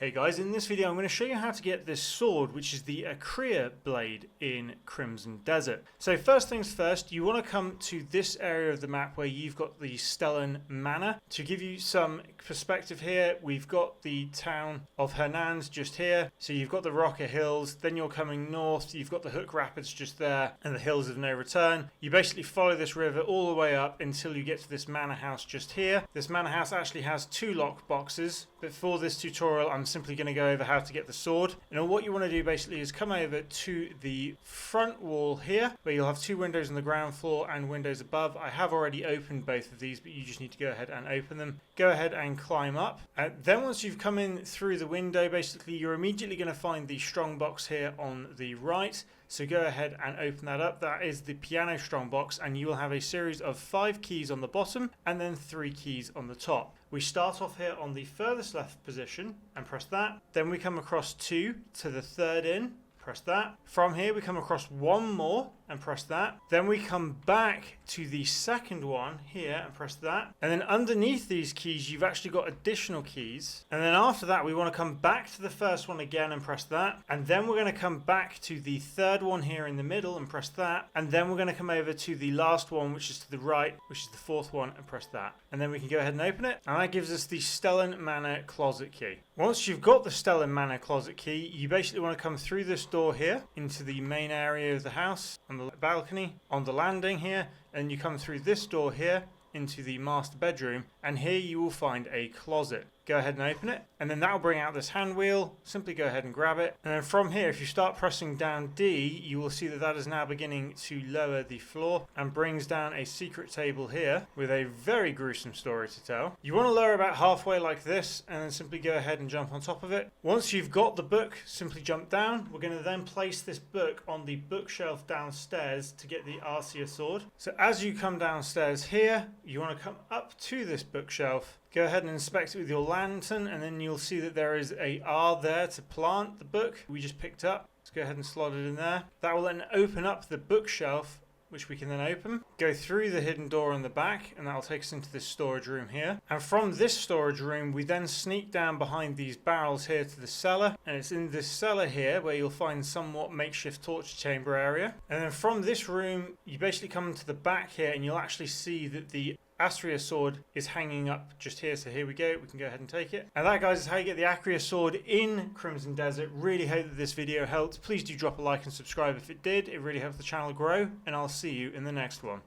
Hey guys, in this video I'm going to show you how to get this sword, which is the Acria blade in Crimson Desert. So first things first, you want to come to this area of the map where you've got the Stellan Manor. To give you some perspective here, we've got the town of Hernans just here. So you've got the Rocker Hills, then you're coming north, you've got the Hook Rapids just there, and the Hills of No Return. You basically follow this river all the way up until you get to this manor house just here. This manor house actually has 2 lock boxes, but for this tutorial I'm simply going to go over how to get the sword. And what you want to do basically is come over to the front wall here, where you'll have 2 windows on the ground floor and windows above. I have already opened both of these, but you just need to go ahead and open them. Go ahead and climb up. Then once you've come in through the window, basically you're immediately going to find the strong box here on the right. So go ahead and open that up. That is the piano strong box, and you will have a series of 5 keys on the bottom and then 3 keys on the top. We start off here on the furthest left position and press that. Then we come across 2 to the 3rd in, press that. From here we come across 1 more and press that. Then we come back to the 2nd one here and press that. And then underneath these keys you've actually got additional keys. And then after that we want to come back to the first one again and press that. And then we're going to come back to the 3rd one here in the middle and press that. And then we're going to come over to the last one, which is to the right, which is the 4th one, and press that. And then we can go ahead and open it. And that gives us the Stellan Manor closet key. Once you've got the Stellan Manor closet key, you basically want to come through this door here into the main area of the house, on the balcony, on the landing here, and you come through this door here into the master bedroom, and here you will find a closet. Go ahead and open it, and then that will bring out this hand wheel. Simply go ahead and grab it, and then from here, if you start pressing down D, you will see that that is now beginning to lower the floor and brings down a secret table here with a very gruesome story to tell. You want to lower about halfway like this, and then simply go ahead and jump on top of it. Once you've got the book, simply jump down. We're going to then place this book on the bookshelf downstairs to get the Acria Sword. So as you come downstairs here, you want to come up to this bookshelf. Go ahead and inspect it with your lantern, and then you'll see that there is a R there to plant the book we just picked up. Let's go ahead and slot it in there. That will then open up the bookshelf, which we can then open. Go through the hidden door in the back, and that will take us into this storage room here. And from this storage room, we then sneak down behind these barrels here to the cellar. And it's in this cellar here where you'll find somewhat makeshift torture chamber area. And then from this room, you basically come to the back here, and you'll actually see that the Acria Sword is hanging up just here. So here we go, we can go ahead and take it. And that, guys, is how you get the Acria Sword in Crimson Desert. Really hope that this video helped. Please do drop a like and subscribe if it did. It really helps the channel grow, and I'll see you in the next one.